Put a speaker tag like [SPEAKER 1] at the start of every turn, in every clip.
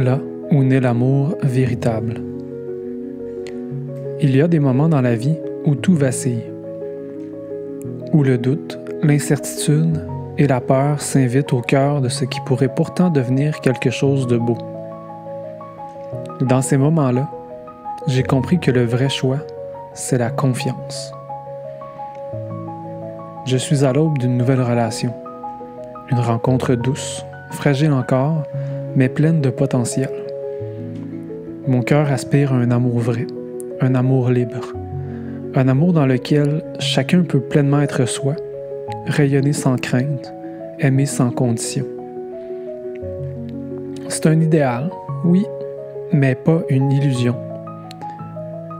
[SPEAKER 1] là où naît l'amour véritable. Il y a des moments dans la vie où tout vacille, où le doute, l'incertitude et la peur s'invitent au cœur de ce qui pourrait pourtant devenir quelque chose de beau. Dans ces moments-là, j'ai compris que le vrai choix, c'est la confiance. Je suis à l'aube d'une nouvelle relation, une rencontre douce, fragile encore, mais pleine de potentiel. Mon cœur aspire à un amour vrai, un amour libre, un amour dans lequel chacun peut pleinement être soi, rayonner sans crainte, aimer sans condition. C'est un idéal, oui, mais pas une illusion.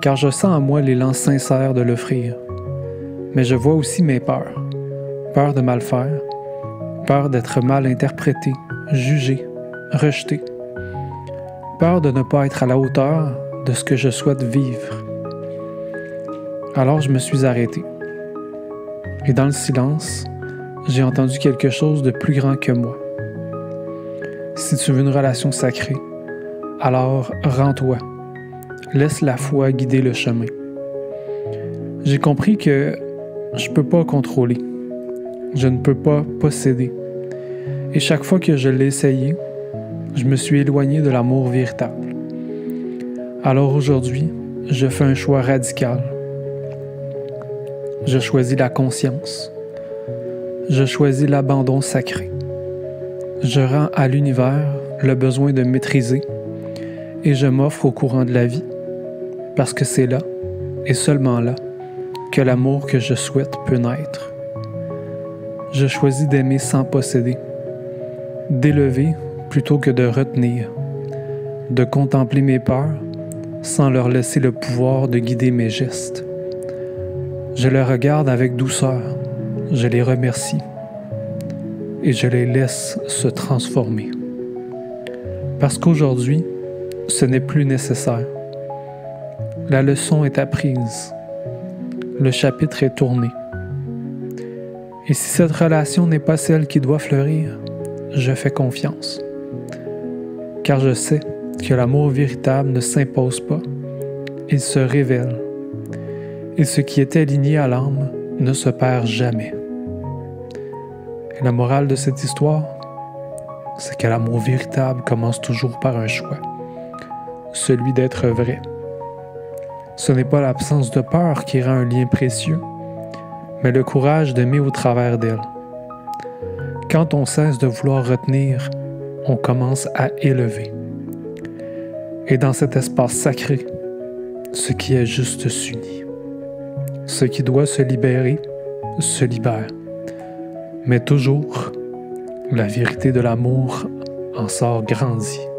[SPEAKER 1] Car je sens en moi l'élan sincère de l'offrir. Mais je vois aussi mes peurs. Peur de mal faire, peur d'être mal interprété, jugé, rejeté. Peur de ne pas être à la hauteur de ce que je souhaite vivre. Alors je me suis arrêté. Et dans le silence, j'ai entendu quelque chose de plus grand que moi. Si tu veux une relation sacrée, alors rends-toi. Laisse la foi guider le chemin. J'ai compris que je ne peux pas contrôler. Je ne peux pas posséder. Et chaque fois que je l'ai essayé, je me suis éloigné de l'amour véritable. Alors aujourd'hui, je fais un choix radical. Je choisis la conscience. Je choisis l'abandon sacré. Je rends à l'univers le besoin de maîtriser et je m'offre au courant de la vie parce que c'est là, et seulement là, que l'amour que je souhaite peut naître. Je choisis d'aimer sans posséder, d'élever plutôt que de retenir, de contempler mes peurs sans leur laisser le pouvoir de guider mes gestes. Je les regarde avec douceur, je les remercie et je les laisse se transformer. Parce qu'aujourd'hui, ce n'est plus nécessaire. La leçon est apprise. Le chapitre est tourné. Et si cette relation n'est pas celle qui doit fleurir, je fais confiance. Car je sais que l'amour véritable ne s'impose pas, il se révèle. Et ce qui est aligné à l'âme ne se perd jamais. Et la morale de cette histoire, c'est que l'amour véritable commence toujours par un choix, celui d'être vrai. Ce n'est pas l'absence de peur qui rend un lien précieux, mais le courage d'aimer au travers d'elle. Quand on cesse de vouloir retenir, on commence à élever. Et dans cet espace sacré, ce qui est juste s'unit. Ce qui doit se libérer, se libère. Mais toujours, la vérité de l'amour en sort grandie.